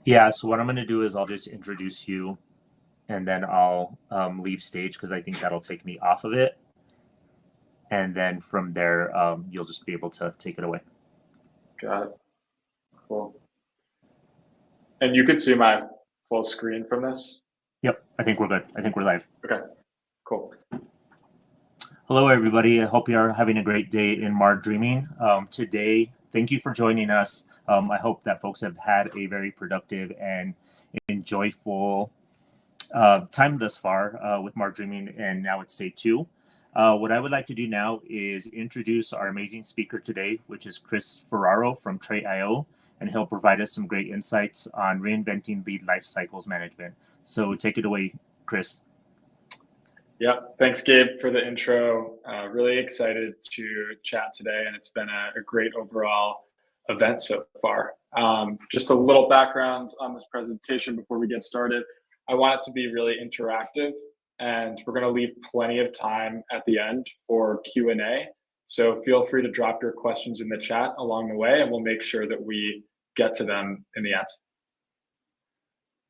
Yeah, so what I'm going to do is I'll just introduce you and then I'll leave stage because I think that'll take me off of it. And then from there, you'll just be able to take it away. Got it. Cool. And you could see my full screen from this? Yep, I think we're good. I think we're live. Okay, cool. Hello, everybody. I hope you are having a great day in Mart Dreaming. Today, thank you for joining us. I hope that folks have had a very productive and enjoyable time thus far with Mart Dreaming, and now it's day two. What I would like to do now is introduce our amazing speaker today, which is Chris Ferraro from Tray.io, and he'll provide us some great insights on reinventing lead life cycles management. So take it away, Chris. Yep. Thanks, Gabe, for the intro. Really excited to chat today, and it's been a great overall event so far. Just a little background on this presentation before we get started. I want it to be really interactive, and we're going to leave plenty of time at the end for Q&A. So feel free to drop your questions in the chat along the way, and we'll make sure that we get to them in the end.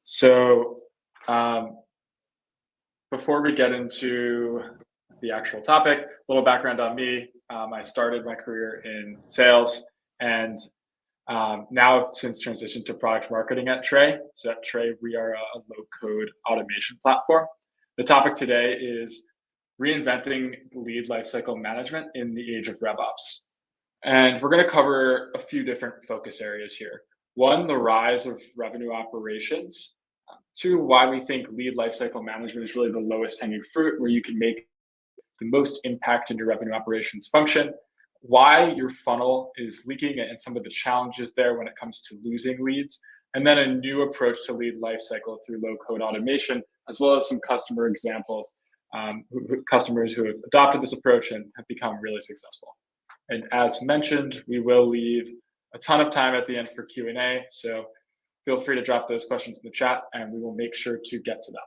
So before we get into the actual topic, a little background on me. I started my career in sales and now I've since transitioned to product marketing at Tray. So at Tray, we are a low-code automation platform. The topic today is reinventing lead lifecycle management in the age of RevOps. And we're going to cover a few different focus areas here. One, the rise of revenue operations. Two, why we think lead lifecycle management is really the lowest hanging fruit, where you can make the most impact in your revenue operations function. Why your funnel is leaking and some of the challenges there when it comes to losing leads. And then a new approach to lead lifecycle through low-code automation, as well as some customer examples, customers who have adopted this approach and have become really successful. And as mentioned, we will leave a ton of time at the end for Q&A. So feel free to drop those questions in the chat and we will make sure to get to them.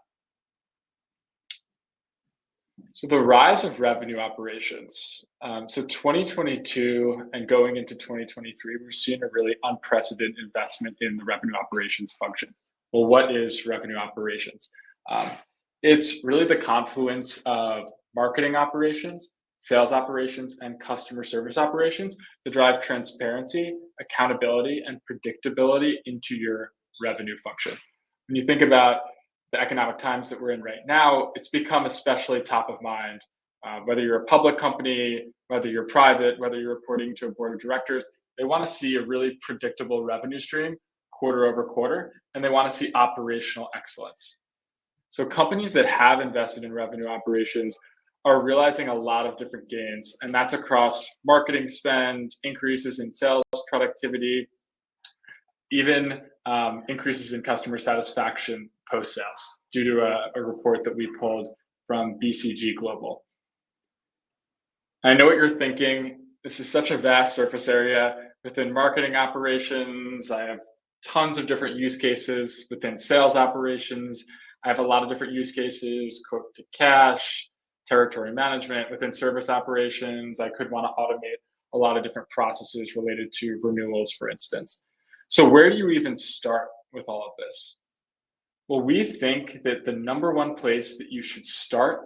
So the rise of revenue operations. So 2022 and going into 2023, we're seeing a really unprecedented investment in the revenue operations function. Well, what is revenue operations? It's really the confluence of marketing operations, sales operations, and customer service operations to drive transparency, accountability, and predictability into your revenue function. When you think about the economic times that we're in right now, it's become especially top of mind. Whether you're a public company, whether you're private, whether you're reporting to a board of directors, they want to see a really predictable revenue stream quarter over quarter, and they want to see operational excellence. So companies that have invested in revenue operations are realizing a lot of different gains, and that's across marketing spend, increases in sales productivity, even increases in customer satisfaction post-sales due to a report that we pulled from BCG Global. I know what you're thinking. This is such a vast surface area. Within marketing operations, I have tons of different use cases. Within sales operations, I have a lot of different use cases, quote to cash, territory management. Within service operations, I could want to automate a lot of different processes related to renewals, for instance. So where do you even start with all of this? Well, we think that the number one place that you should start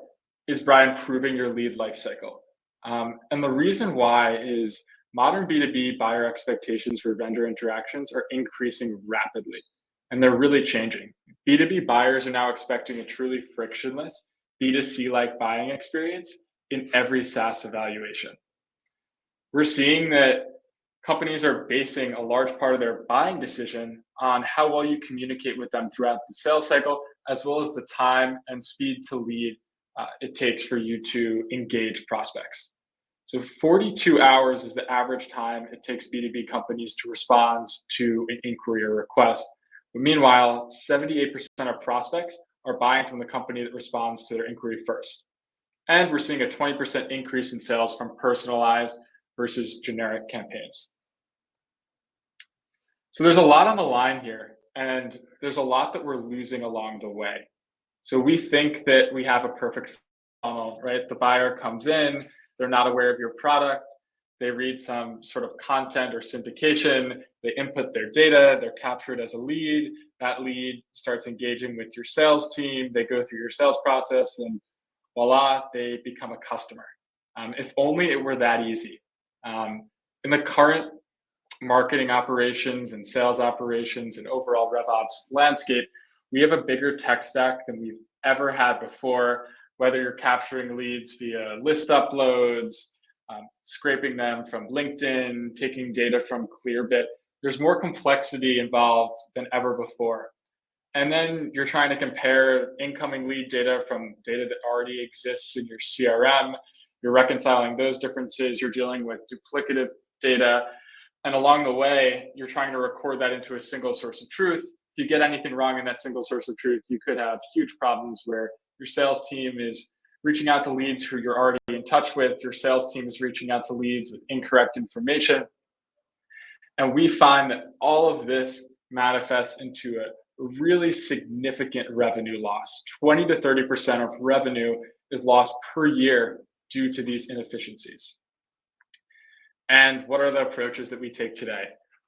is by improving your lead lifecycle. And the reason why is modern B2B buyer expectations for vendor interactions are increasing rapidly, and they're really changing. B2B buyers are now expecting a truly frictionless B2C-like buying experience in every SaaS evaluation. We're seeing that companies are basing a large part of their buying decision on how well you communicate with them throughout the sales cycle, as well as the time and speed to lead it takes for you to engage prospects. So 42 hours is the average time it takes B2B companies to respond to an inquiry or request. But meanwhile, 78% of prospects are buying from the company that responds to their inquiry first. And we're seeing a 20% increase in sales from personalized versus generic campaigns. So there's a lot on the line here, and there's a lot that we're losing along the way. So we think that we have a perfect funnel, right? The buyer comes in, they're not aware of your product, they read some sort of content or syndication, They input their data, they're captured as a lead. That lead starts engaging with your sales team. They go through your sales process, and voila, they become a customer. If only it were that easy. In the current marketing operations and sales operations and overall RevOps landscape, we have a bigger tech stack than we've ever had before, whether you're capturing leads via list uploads, scraping them from LinkedIn, taking data from Clearbit. There's more complexity involved than ever before. And then you're trying to compare incoming lead data from data that already exists in your CRM. You're reconciling those differences. You're dealing with duplicative data. And along the way, you're trying to record that into a single source of truth. If you get anything wrong in that single source of truth, you could have huge problems where your sales team is reaching out to leads who you're already in touch with. Your sales team is reaching out to leads with incorrect information. And we find that all of this manifests into a really significant revenue loss. 20 to 30% of revenue is lost per year due to these inefficiencies. And what are the approaches that we take today?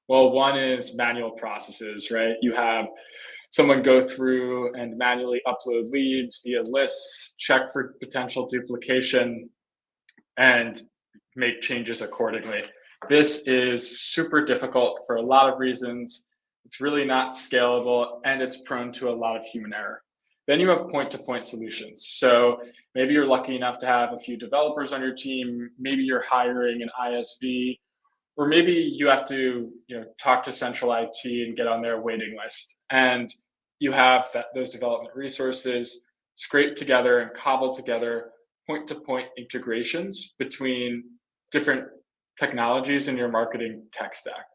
Well, one is manual processes, right? You have someone go through and manually upload leads via lists, check for potential duplication, and make changes accordingly. This is super difficult for a lot of reasons. It's really not scalable, and it's prone to a lot of human error. Then you have point-to-point solutions. So maybe you're lucky enough to have a few developers on your team. Maybe you're hiring an ISV, or maybe you have to talk to central IT and get on their waiting list. And you have those development resources scraped together and cobbled together point-to-point integrations between different technologies in your marketing tech stack.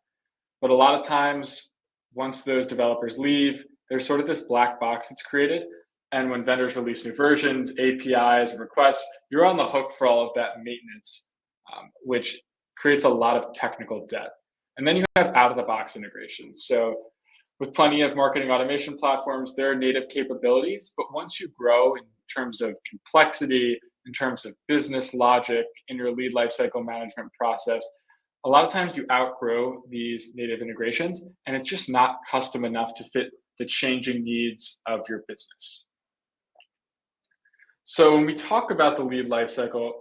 But a lot of times, once those developers leave, there's sort of this black box that's created. And when vendors release new versions, APIs, and requests, you're on the hook for all of that maintenance, which creates a lot of technical debt. And then you have out-of-the-box integrations. So with plenty of marketing automation platforms, there are native capabilities. But once you grow in terms of complexity, in terms of business logic in your lead lifecycle management process, a lot of times you outgrow these native integrations, and it's just not custom enough to fit the changing needs of your business. So when we talk about the lead lifecycle,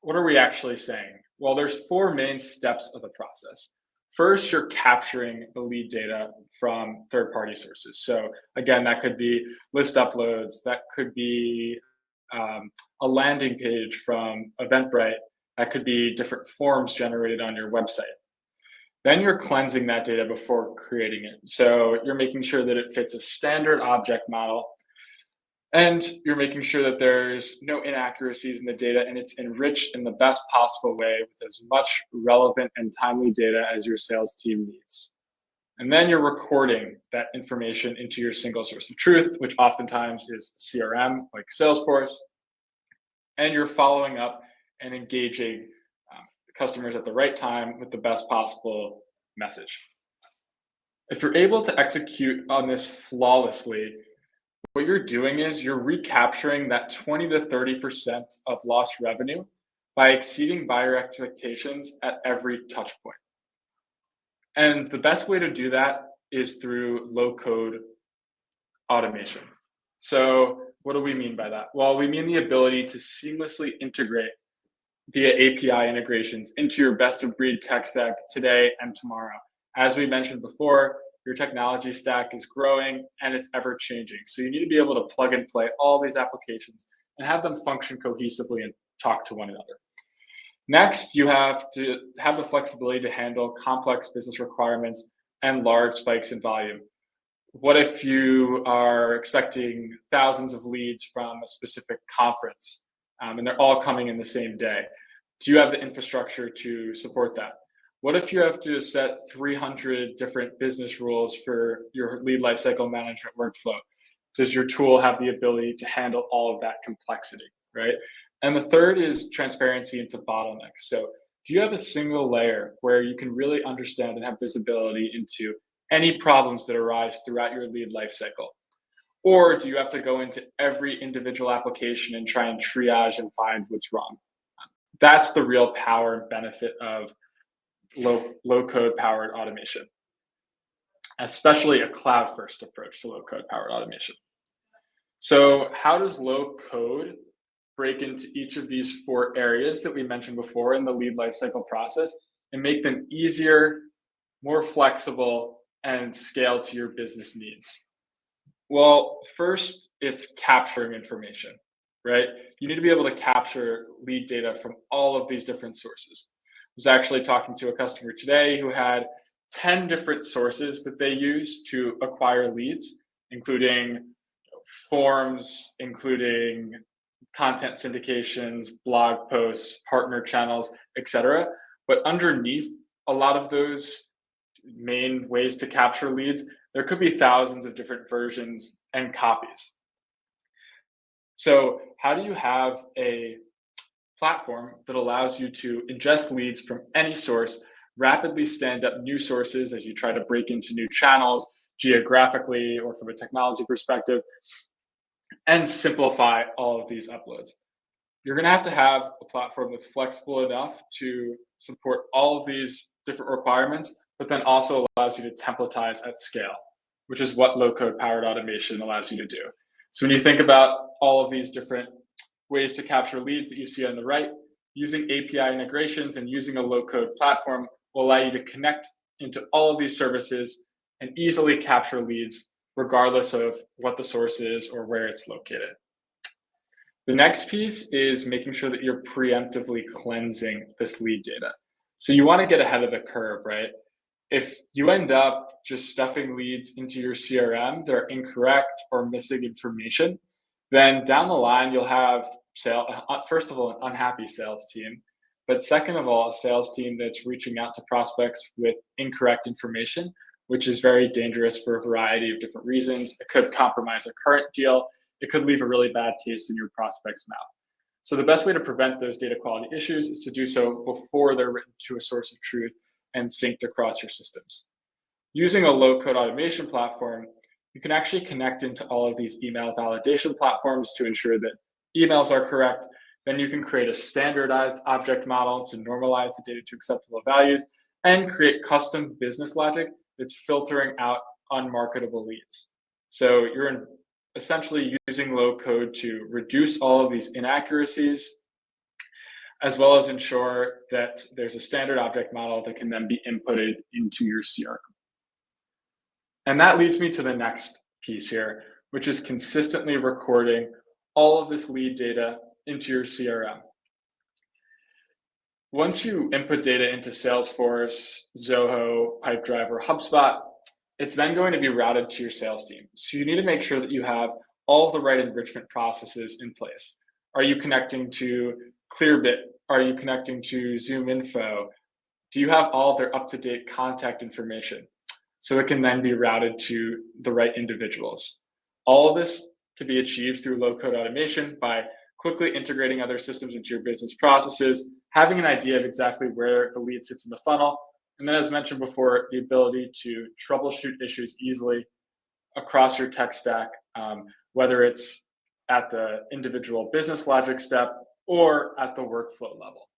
what are we actually saying? Well, there's 4 main steps of the process. First, you're capturing the lead data from third-party sources. So again, that could be list uploads, that could be a landing page from Eventbrite, that could be different forms generated on your website. Then you're cleansing that data before creating it. So you're making sure that it fits a standard object model, and you're making sure that there's no inaccuracies in the data, and it's enriched in the best possible way with as much relevant and timely data as your sales team needs. And then you're recording that information into your single source of truth, which oftentimes is CRM, like Salesforce, and you're following up and engaging customers at the right time with the best possible message. If you're able to execute on this flawlessly, what you're doing is you're recapturing that 20 to 30% of lost revenue by exceeding buyer expectations at every touch point. And the best way to do that is through low-code automation. So what do we mean by that? Well, we mean the ability to seamlessly integrate via API integrations into your best-of-breed tech stack today and tomorrow. As we mentioned before, your technology stack is growing and it's ever-changing. So you need to be able to plug and play all these applications and have them function cohesively and talk to one another. Next, you have to have the flexibility to handle complex business requirements and large spikes in volume. What if you are expecting thousands of leads from a specific conference and they're all coming in the same day? Do you have the infrastructure to support that? What if you have to set 300 different business rules for your lead lifecycle management workflow? Does your tool have the ability to handle all of that complexity, right? And the third is transparency into bottlenecks. So do you have a single layer where you can really understand and have visibility into any problems that arise throughout your lead lifecycle? Or do you have to go into every individual application and try and triage and find what's wrong? That's the real power and benefit of low-code powered automation. especially a cloud-first approach to low-code powered automation. So how does low-code break into each of these 4 areas that we mentioned before in the lead lifecycle process and make them easier, more flexible, and scale to your business needs? Well, first, it's capturing information, right? You need to be able to capture lead data from all of these different sources. I was actually talking to a customer today who had 10 different sources that they use to acquire leads, including forms, including content syndications, blog posts, partner channels, etc. But underneath a lot of those main ways to capture leads, there could be thousands of different versions and copies. So how do you have a platform that allows you to ingest leads from any source, rapidly stand up new sources as you try to break into new channels geographically or from a technology perspective, and simplify all of these uploads? You're going to have a platform that's flexible enough to support all of these different requirements, but then also allows you to templatize at scale, which is what low-code powered automation allows you to do. So when you think about all of these different ways to capture leads that you see on the right, using API integrations and using a low-code platform will allow you to connect into all of these services and easily capture leads regardless of what the source is or where it's located. The next piece is making sure that you're preemptively cleansing this lead data. So you want to get ahead of the curve, right? If you end up just stuffing leads into your CRM that are incorrect or missing information, then down the line you'll have, first of all, an unhappy sales team, but second of all, a sales team that's reaching out to prospects with incorrect information, which is very dangerous for a variety of different reasons. It could compromise a current deal. It could leave a really bad taste in your prospect's mouth. So the best way to prevent those data quality issues is to do so before they're written to a source of truth and synced across your systems. Using a low-code automation platform, you can actually connect into all of these email validation platforms to ensure that emails are correct. Then you can create a standardized object model to normalize the data to acceptable values and create custom business logic that's filtering out unmarketable leads. So you're essentially using low code to reduce all of these inaccuracies, as well as ensure that there's a standard object model that can then be inputted into your CRM. And that leads me to the next piece here, which is consistently recording all of this lead data into your CRM. Once you input data into Salesforce, Zoho, Pipedrive, or HubSpot, it's then going to be routed to your sales team. So you need to make sure that you have all of the right enrichment processes in place. Are you connecting to Clearbit? Are you connecting to ZoomInfo? Do you have all of their up-to-date contact information? So it can then be routed to the right individuals. All of this can be achieved through low-code automation by quickly integrating other systems into your business processes, having an idea of exactly where the lead sits in the funnel, and then, as mentioned before, the ability to troubleshoot issues easily across your tech stack, whether it's at the individual business logic step or at the workflow level.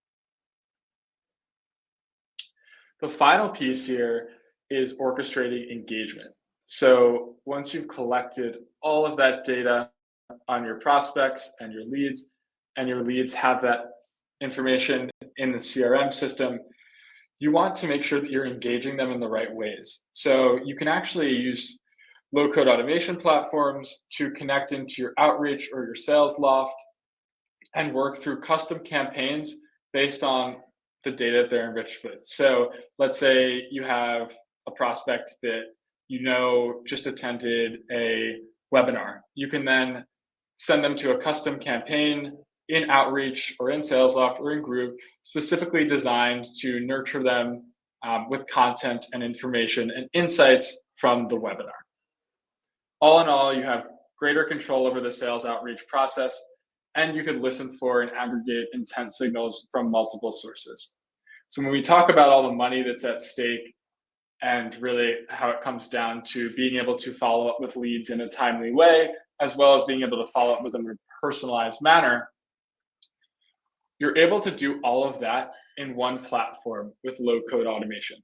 The final piece here is orchestrating engagement. So once you've collected all of that data on your prospects and your leads have that information in the CRM system, you want to make sure that you're engaging them in the right ways. So you can actually use low-code automation platforms to connect into your outreach or your sales loft and work through custom campaigns based on the data they're enriched with. So let's say you have a prospect that you know just attended a webinar. You can then send them to a custom campaign in outreach or in SalesLoft or in group, specifically designed to nurture them with content and information and insights from the webinar. All in all, you have greater control over the sales outreach process, and you could listen for and aggregate intent signals from multiple sources. So when we talk about all the money that's at stake and really how it comes down to being able to follow up with leads in a timely way, as well as being able to follow up with them in a personalized manner, you're able to do all of that in one platform with low-code automation.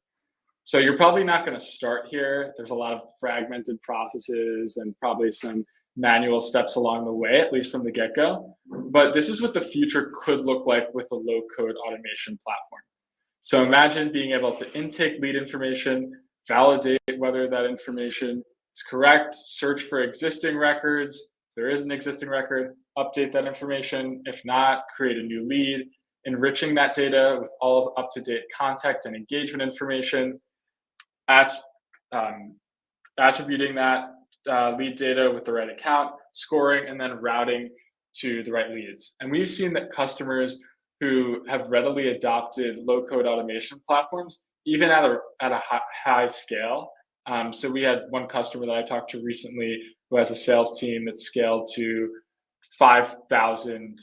So you're probably not going to start here. There's a lot of fragmented processes and probably some manual steps along the way, at least from the get-go. But this is what the future could look like with a low-code automation platform. So imagine being able to intake lead information, validate whether that information is correct, search for existing records. If there is an existing record, update that information. If not, create a new lead, enriching that data with all of up-to-date contact and engagement information, attributing that lead data with the right account, scoring, and then routing to the right leads. And we've seen that customers who have readily adopted low-code automation platforms, even at a high scale. So we had one customer that I talked to recently who has a sales team that scaled to 5,000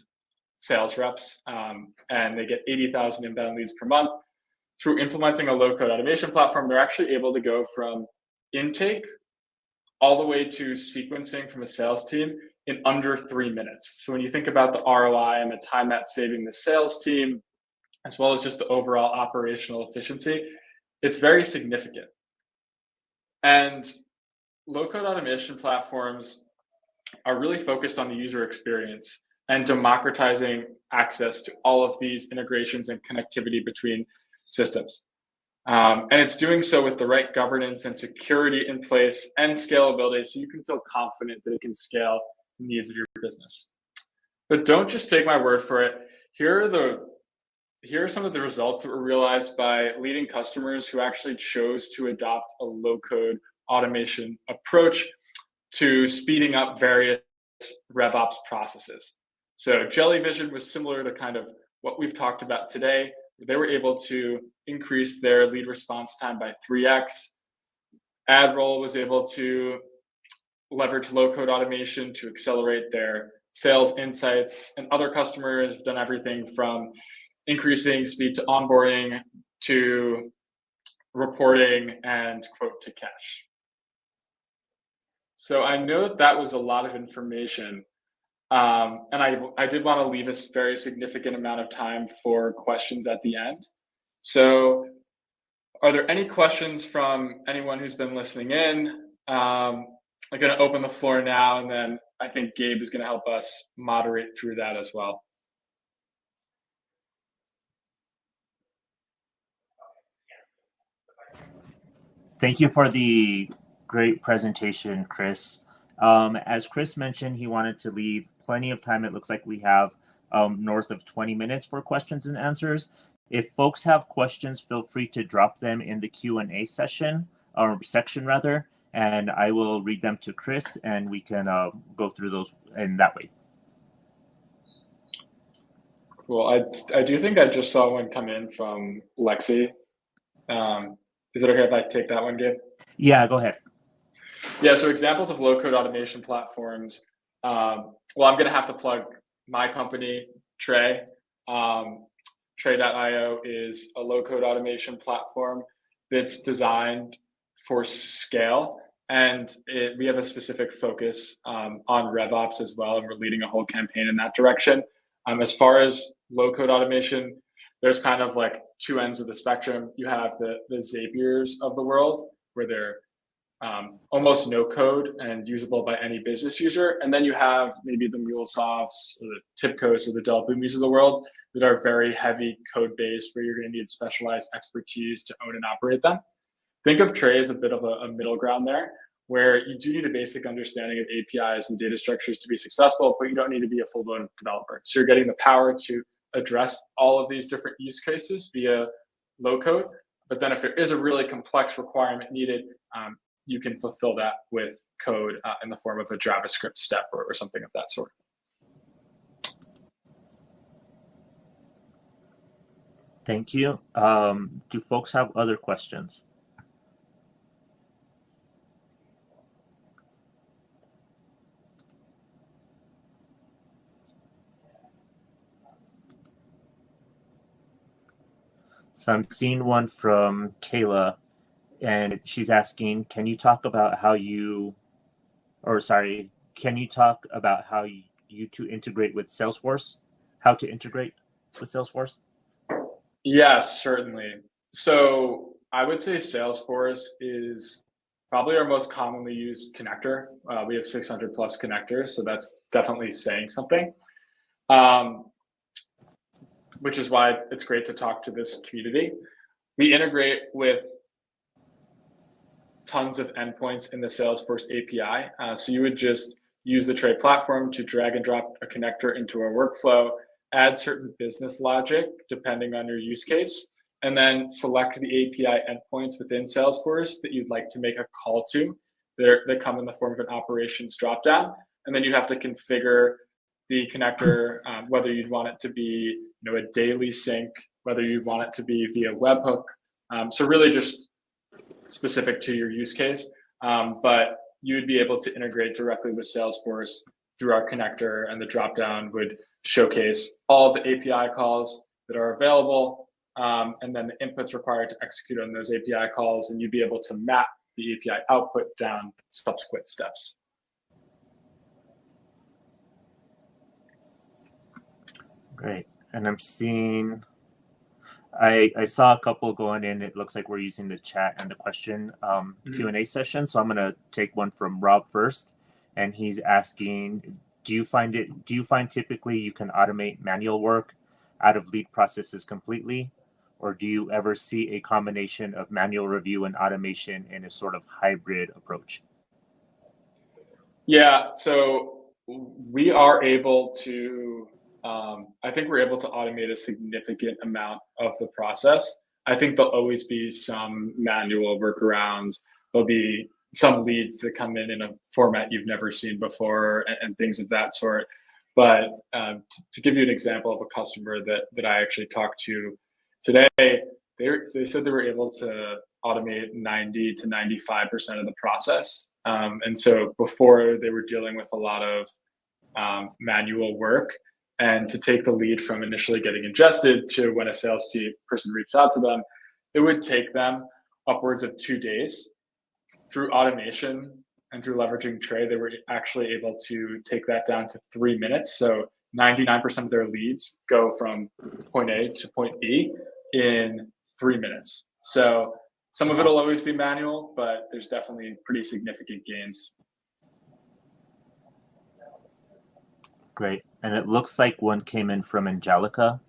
sales reps, and they get 80,000 inbound leads per month. Through implementing a low-code automation platform, they're actually able to go from intake all the way to sequencing from a sales team in under 3 minutes. So when you think about the ROI and the time that's saving the sales team, as well as just the overall operational efficiency, it's very significant. And low-code automation platforms are really focused on the user experience and democratizing access to all of these integrations and connectivity between systems. And it's doing so with the right governance and security in place and scalability, so you can feel confident that it can scale the needs of your business. But don't just take my word for it. Here are some of the results that were realized by leading customers who actually chose to adopt a low-code automation approach to speeding up various RevOps processes. So Jellyvision was similar to kind of what we've talked about today. They were able to increase their lead response time by 3x. AdRoll was able to leverage low-code automation to accelerate their sales insights, and other customers have done everything from increasing speed to onboarding to reporting and quote to cash. So I know that was a lot of information. And I did want to leave a very significant amount of time for questions at the end. So are there any questions from anyone who's been listening in? I'm going to open the floor now, and then I think Gabe is going to help us moderate through that as well. Thank you for the great presentation, Chris. As Chris mentioned, he wanted to leave plenty of time. It looks like we have north of 20 minutes for questions and answers. If folks have questions, feel free to drop them in the Q&A session, or section rather, and I will read them to Chris, and we can go through those in that way. Cool. I do think I just saw one come in from Lexi. Is it okay if I take that one, Gabe? Yeah, go ahead. Yeah, so examples of low-code automation platforms. Well, I'm going to have to plug my company, Tray. Tray.io is a low-code automation platform that's designed for scale, and we have a specific focus on RevOps as well, and we're leading a whole campaign in that direction. As far as low-code automation, there's kind of like two ends of the spectrum. You have the Zapiers of the world, where they're almost no code and usable by any business user. And then you have maybe the MuleSofts or the Tipcos or the Delboomies of the world that are very heavy code-based, where you're going to need specialized expertise to own and operate them. Think of Tray as a bit of a middle ground there, where you do need a basic understanding of APIs and data structures to be successful, but you don't need to be a full-blown developer. So you're getting the power to address all of these different use cases via low code. But then if there is a really complex requirement needed, you can fulfill that with code in the form of a JavaScript step or something of that sort. Thank you. Do folks have other questions? So I'm seeing one from Kayla, and she's asking, can you talk about how you two integrate with Salesforce? How to integrate with Salesforce? Yes, certainly. So I would say Salesforce is probably our most commonly used connector. We have 600 plus connectors, so that's definitely saying something. Which is why it's great to talk to this community. We integrate with tons of endpoints in the Salesforce API. So you would just use the Tray platform to drag and drop a connector into a workflow, add certain business logic depending on your use case, and then select the API endpoints within Salesforce that you'd like to make a call to. They come in the form of an operations dropdown, and then you have to configure the connector, whether you'd want it to be a daily sync, whether you'd want it to be via webhook. So really just specific to your use case, but you would be able to integrate directly with Salesforce through our connector, and the dropdown would showcase all the API calls that are available, and then the inputs required to execute on those API calls, and you'd be able to map the API output down subsequent steps. Great. And I'm seeing, I saw a couple going in. It looks like we're using the chat and the question Q&A session. So I'm going to take one from Rob first. And he's asking, do you find typically you can automate manual work out of lead processes completely? Or do you ever see a combination of manual review and automation in a sort of hybrid approach? Yeah, so we are able to, I think we're able to automate a significant amount of the process. I think there'll always be some manual workarounds. There'll be some leads that come in a format you've never seen before, and things of that sort. But to give you an example of a customer that I actually talked to today, they said they were able to automate 90 to 95% of the process. And so before, they were dealing with a lot of manual work, and to take the lead from initially getting ingested to when a sales team person reached out to them, it would take them upwards of 2 days. Through automation and through leveraging Tray, they were actually able to take that down to 3 minutes. So 99% of their leads go from point A to point B in 3 minutes. So some of it will always be manual, but there's definitely pretty significant gains. Great. And it looks like one came in from Angelica.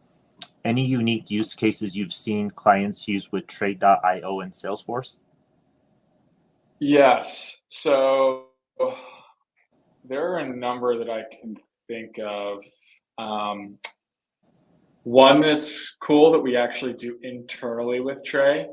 Any unique use cases you've seen clients use with Trade.io and Salesforce? Yes. So there are a number that I can think of. One that's cool that we actually do internally with Tray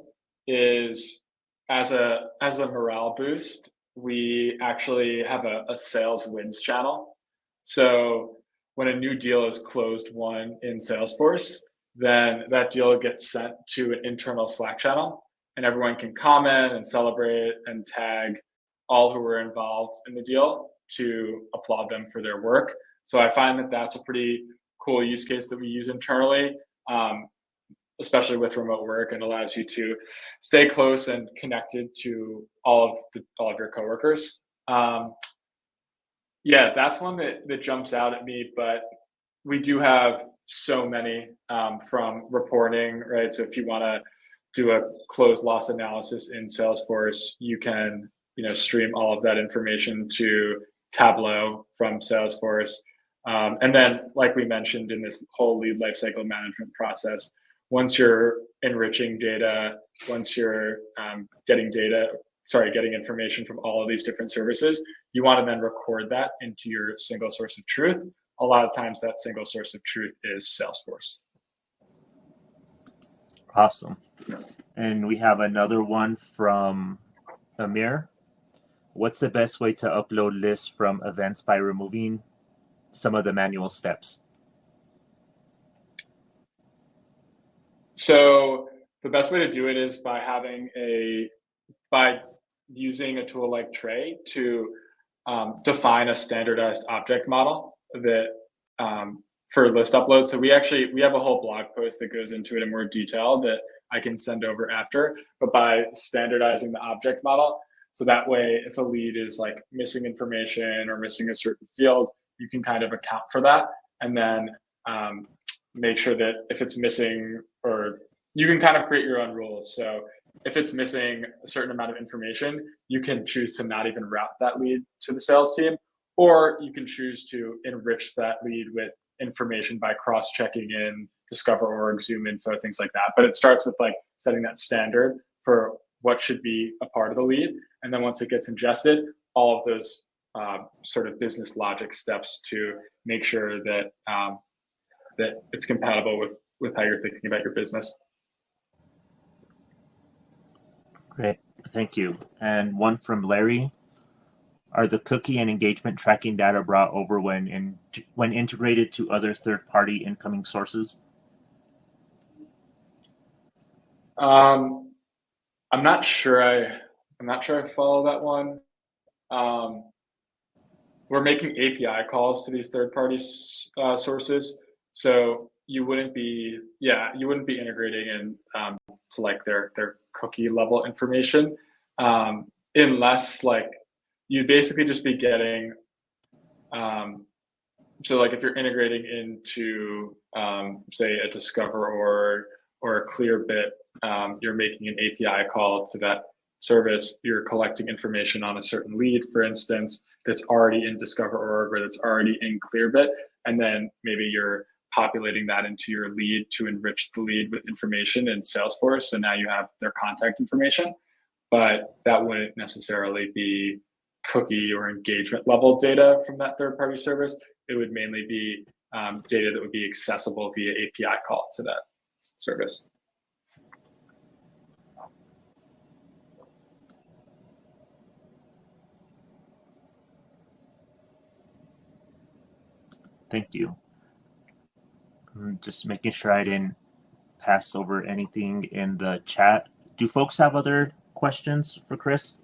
is as a morale boost, we actually have a sales wins channel. So when a new deal is closed won in Salesforce, then that deal gets sent to an internal Slack channel, and everyone can comment and celebrate and tag all who were involved in the deal to applaud them for their work. So I find that that's a pretty cool use case that we use internally, especially with remote work, and allows you to stay close and connected to all of your coworkers. Yeah, that's one that jumps out at me, but we do have so many from reporting, right? So if you want to do a close loss analysis in Salesforce, you can stream all of that information to Tableau from Salesforce. And then, like we mentioned in this whole lead lifecycle management process, once you're enriching data, once you're getting information from all of these different services, you want to then record that into your single source of truth. A lot of times that single source of truth is Salesforce. Awesome. And we have another one from Amir. What's the best way to upload lists from events by removing some of the manual steps? So the best way to do it is by using a tool like Tray to define a standardized object model that for list upload. So we have a whole blog post that goes into it in more detail that I can send over after, but by standardizing the object model, so that way if a lead is like missing information or missing a certain field, you can kind of account for that, and then make sure that if it's missing, or you can kind of create your own rules. So if it's missing a certain amount of information, you can choose to not even route that lead to the sales team, or you can choose to enrich that lead with information by cross-checking in Discover Org, Zoom Info, things like that. But it starts with like setting that standard for what should be a part of the lead. And then once it gets ingested, all of those sort of business logic steps to make sure that that it's compatible with how you're thinking about your business. Great, thank you. And one from Larry. Are the cookie and engagement tracking data brought over when integrated to other third-party incoming sources? I'm not sure I follow that one. We're making API calls to these third-party sources, so you wouldn't be integrating in to like their cookie level information, unless like you'd basically just be getting so like if you're integrating into say a Discover or a Clearbit, you're making an API call to that service, you're collecting information on a certain lead, for instance, that's already in Discover Org or that's already in Clearbit, and then maybe you're populating that into your lead to enrich the lead with information in Salesforce, so now you have their contact information, but that wouldn't necessarily be cookie or engagement level data from that third-party service. It would mainly be data that would be accessible via API call to that service. Thank you. I'm just making sure I didn't pass over anything in the chat. Do folks have other questions for Chris?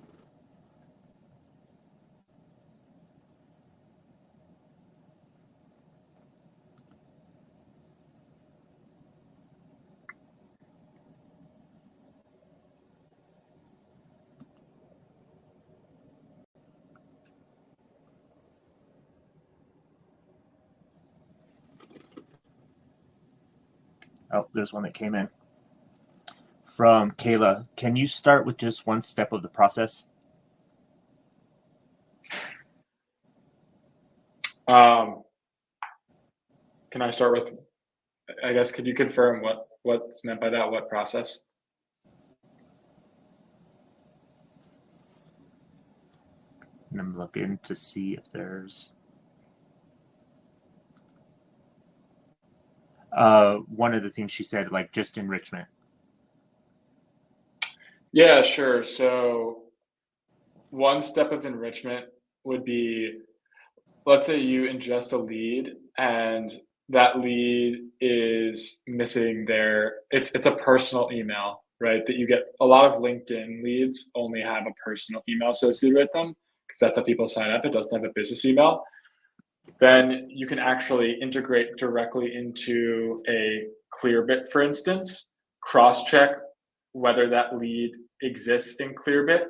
Oh, there's one that came in. From Kayla, can you start with just one step of the process? Can I start with, I guess, could you confirm what's meant by that? What process? And I'm looking to see if there's one of the things she said, like just enrichment. Yeah, sure. So one step of enrichment would be, let's say you ingest a lead and that lead is missing it's a personal email, right? That you get a lot of LinkedIn leads only have a personal email associated with them because that's how people sign up. It doesn't have a business email. Then you can actually integrate directly into a Clearbit, for instance, cross-check whether that lead exists in Clearbit,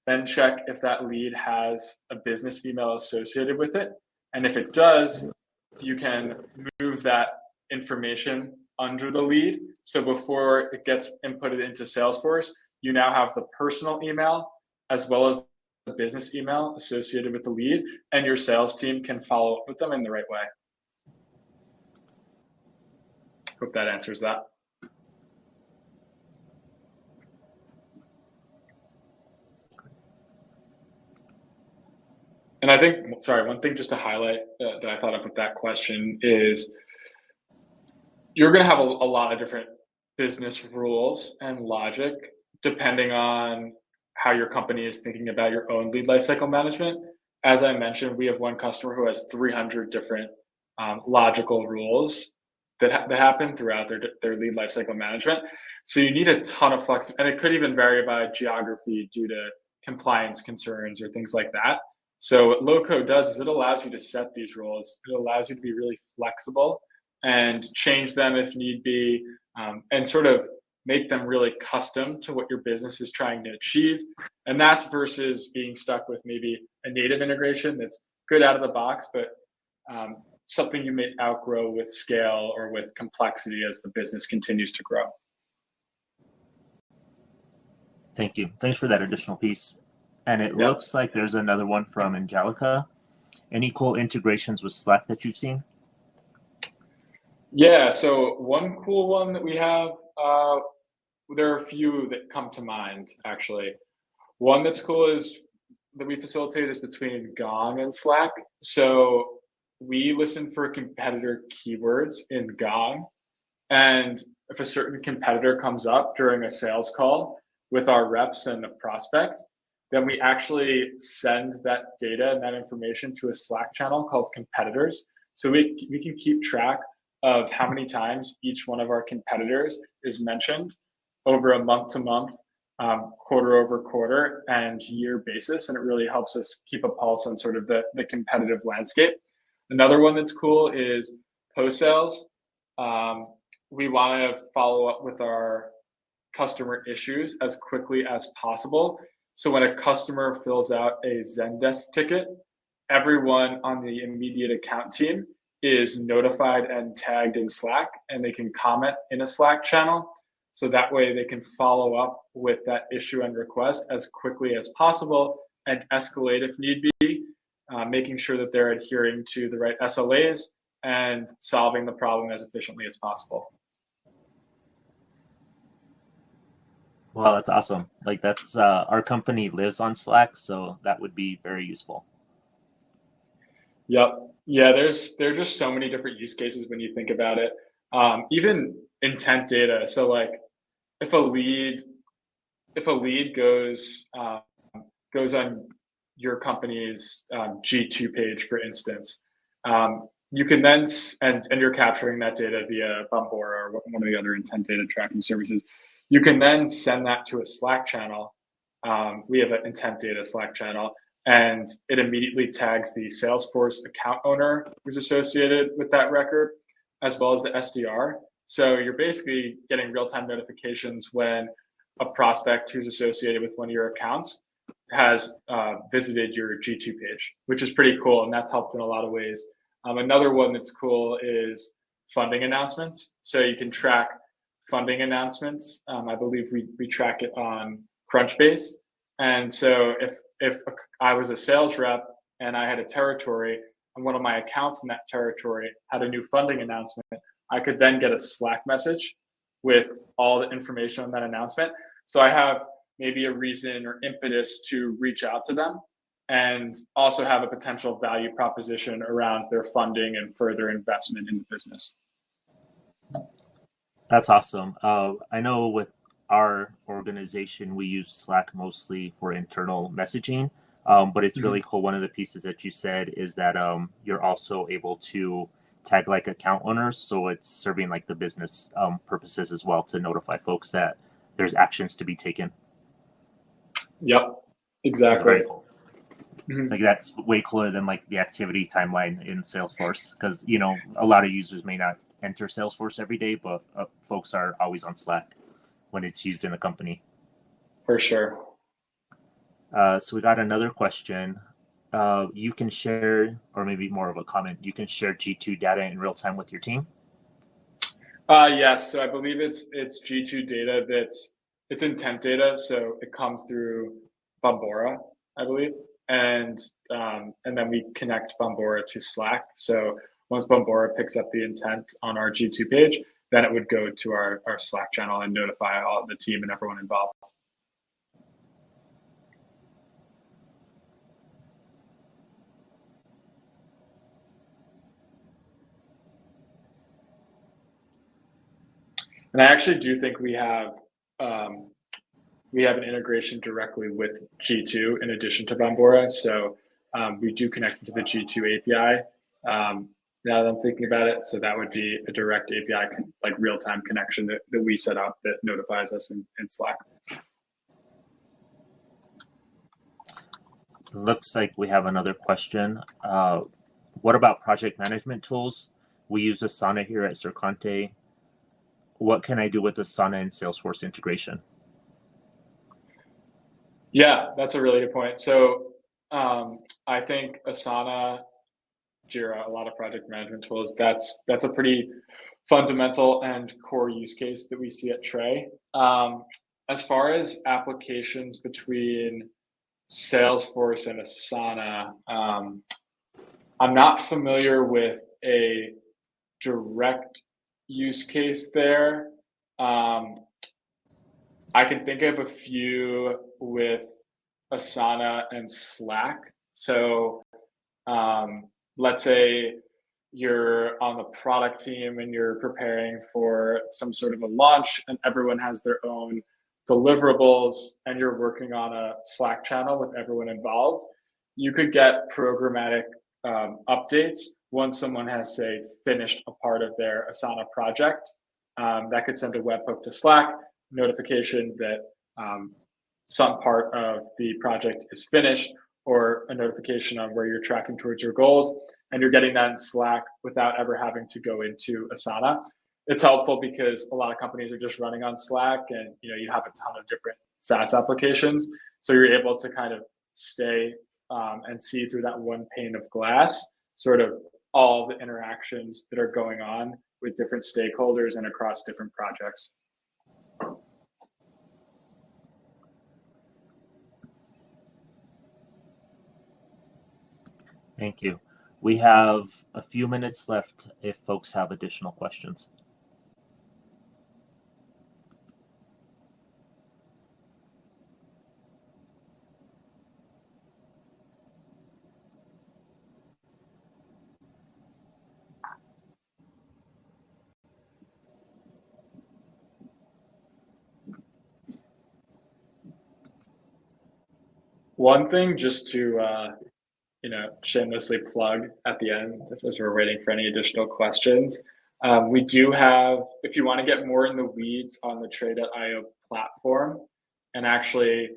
then check if that lead has a business email associated with it. And if it does, you can move that information under the lead. So before it gets inputted into Salesforce, you now have the personal email as well as the business email associated with the lead, and your sales team can follow up with them in the right way. Hope that answers that. And I think, sorry, one thing just to highlight that I thought of with that question is you're going to have a lot of different business rules and logic depending on how your company is thinking about your own lead lifecycle management. As I mentioned, we have one customer who has 300 different logical rules that happen throughout their lead lifecycle management. So you need a ton of flex, and it could even vary by geography due to compliance concerns or things like that. So what LowCode does is it allows you to set these rules. It allows you to be really flexible and change them if need be, and sort of make them really custom to what your business is trying to achieve. And that's versus being stuck with maybe a native integration that's good out of the box, but something you may outgrow with scale or with complexity as the business continues to grow. Thank you. Thanks for that additional piece. And it Yep. looks like there's another one from Angelica. Any cool integrations with Slack that you've seen? Yeah, so one cool one that we have, there are a few that come to mind, actually. One that's cool is that we facilitate is between Gong and Slack. So we listen for competitor keywords in Gong. And if a certain competitor comes up during a sales call with our reps and a prospect, then we actually send that data and that information to a Slack channel called competitors. So we can keep track of how many times each one of our competitors is mentioned over a month to month, quarter over quarter, and year basis. And it really helps us keep a pulse on sort of the competitive landscape. Another one that's cool is post sales. We want to follow up with our customer issues as quickly as possible. So when a customer fills out a Zendesk ticket, everyone on the immediate account team is notified and tagged in Slack, and they can comment in a Slack channel. So that way they can follow up with that issue and request as quickly as possible and escalate if need be, making sure that they're adhering to the right SLAs and solving the problem as efficiently as possible. Well, that's awesome. Like that's our company lives on Slack, so that would be very useful. Yep. Yeah, there are just so many different use cases when you think about it. Even intent data. So like if a lead goes on your company's G2 page, for instance, you can then and you're capturing that data via Bambora or one of the other intent data tracking services. You can then send that to a Slack channel. We have an intent data Slack channel, and it immediately tags the Salesforce account owner who's associated with that record, as well as the SDR. So you're basically getting real-time notifications when a prospect who's associated with one of your accounts has visited your G2 page, which is pretty cool, and that's helped in a lot of ways. Another one that's cool is funding announcements. So you can track funding announcements. I believe we track it on Crunchbase. And so if I was a sales rep and I had a territory and one of my accounts in that territory had a new funding announcement, I could then get a Slack message with all the information on that announcement. So I have maybe a reason or impetus to reach out to them and also have a potential value proposition around their funding and further investment in the business. That's awesome. I know with our organization, we use Slack mostly for internal messaging, but it's really cool. One of the pieces that you said is that you're also able to tag like account owners. So it's serving like the business purposes as well to notify folks that there's actions to be taken. Yep, exactly. Cool. Like that's way cooler than like the activity timeline in Salesforce, because a lot of users may not enter Salesforce every day, but folks are always on Slack when it's used in a company. For sure. So we got another question. You can share, or maybe more of a comment, you can share G2 data in real time with your team? Yes, so I believe it's G2 data it's intent data, so it comes through Bambora, I believe, and then we connect Bambora to Slack. So once Bambora picks up the intent on our G2 page, then it would go to our Slack channel and notify all of the team and everyone involved. And I actually do think we have an integration directly with G2 in addition to Bambora. So we do connect into the G2 API. Now that I'm thinking about it, so that would be a direct API, like real-time connection that we set up that notifies us in Slack. Looks like we have another question. What about project management tools? We use Asana here at Sercante. What can I do with Asana and Salesforce integration? Yeah, that's a really good point. So I think Asana, Jira, a lot of project management tools, that's a pretty fundamental and core use case that we see at Trey. as far as applications between Salesforce and Asana, I'm not familiar with a direct use case there. I can think of a few with Asana and Slack. So let's say you're on the product team and you're preparing for some sort of a launch and everyone has their own deliverables and you're working on a Slack channel with everyone involved. You could get programmatic updates once someone has, say, finished a part of their Asana project. That could send a webhook to Slack, notification that some part of the project is finished, or a notification on where you're tracking towards your goals, and you're getting that in Slack without ever having to go into Asana. It's helpful because a lot of companies are just running on Slack, and you have a ton of different SaaS applications, so you're able to kind of stay and see through that one pane of glass, sort of all the interactions that are going on with different stakeholders and across different projects. Thank you. We have a few minutes left if folks have additional questions. One thing just to shamelessly plug at the end, as we're waiting for any additional questions. We do have, if you want to get more in the weeds on the Trade.io platform and actually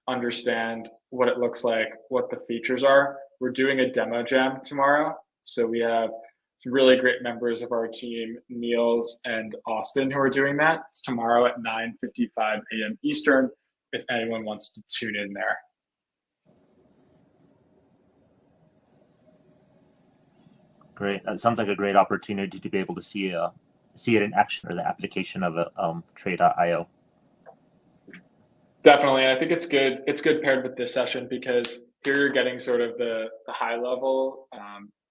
understand what it looks like, what the features are, we're doing a demo jam tomorrow. So we have some really great members of our team, Niels and Austin, who are doing that. It's tomorrow at 9:55 a.m. Eastern, if anyone wants to tune in there. Great. That sounds like a great opportunity to be able to see it in action, or the application of a Trade.io. Definitely. I think it's good. It's good paired with this session because here you're getting sort of the high level,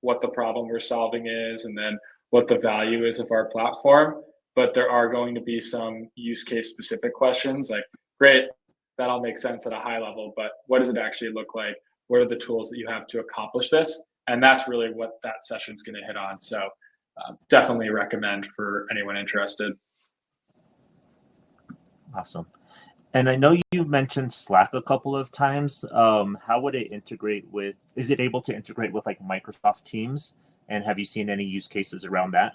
what the problem we're solving is, and then what the value is of our platform. But there are going to be some use case specific questions like, great, that all makes sense at a high level, but what does it actually look like? What are the tools that you have to accomplish this? And that's really what that session is going to hit on. So definitely recommend for anyone interested. Awesome. And I know you mentioned Slack a couple of times. How would it integrate with, is it able to integrate with like Microsoft Teams? And have you seen any use cases around that?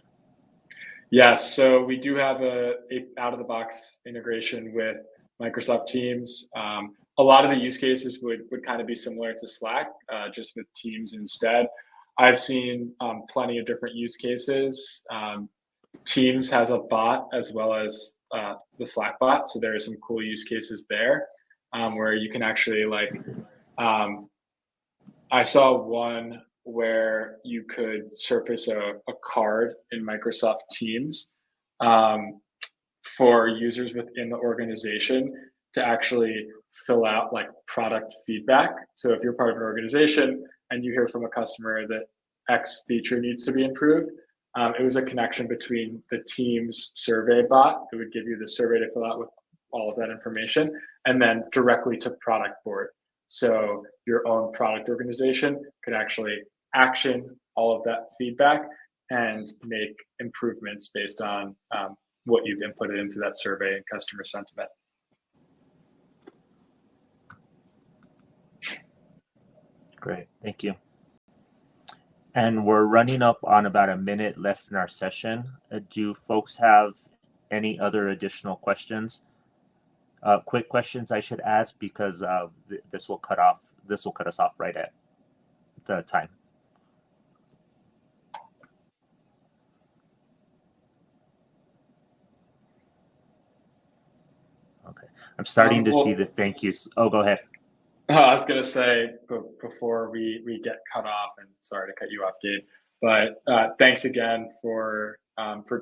Yes, so we do have a out-of-the-box integration with Microsoft Teams. A lot of the use cases would kind of be similar to Slack, just with Teams instead. I've seen plenty of different use cases. Teams has a bot as well as the Slack bot, so there are some cool use cases there where you can actually I saw one where you could surface a card in Microsoft Teams for users within the organization to actually fill out like product feedback. So if you're part of an organization and you hear from a customer that X feature needs to be improved, it was a connection between the Teams survey bot that would give you the survey to fill out with all of that information, and then directly to product board. So your own product organization could actually action all of that feedback and make improvements based on what you've inputted into that survey and customer sentiment. Great, thank you. And we're running up on about a minute left in our session. Do folks have any other additional questions? Quick questions I should add, because this will cut us off right at the time. Okay, I'm starting to see the thank yous. Oh, go ahead. I was going to say before we get cut off, and sorry to cut you off, Gabe, but thanks again for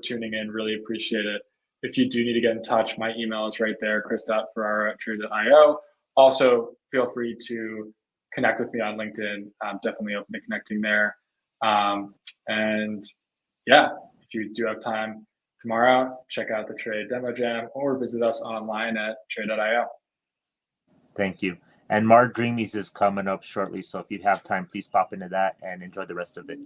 tuning in. Really appreciate it. If you do need to get in touch, my email is right there, chris.ferraro@trade.io. Also, feel free to connect with me on LinkedIn. I'm definitely open to connecting there. And yeah, if you do have time tomorrow, check out the Trade Demo Jam or visit us online at trade.io. Thank you. And Mar Dreamies is coming up shortly, so if you have time, please pop into that and enjoy the rest of it.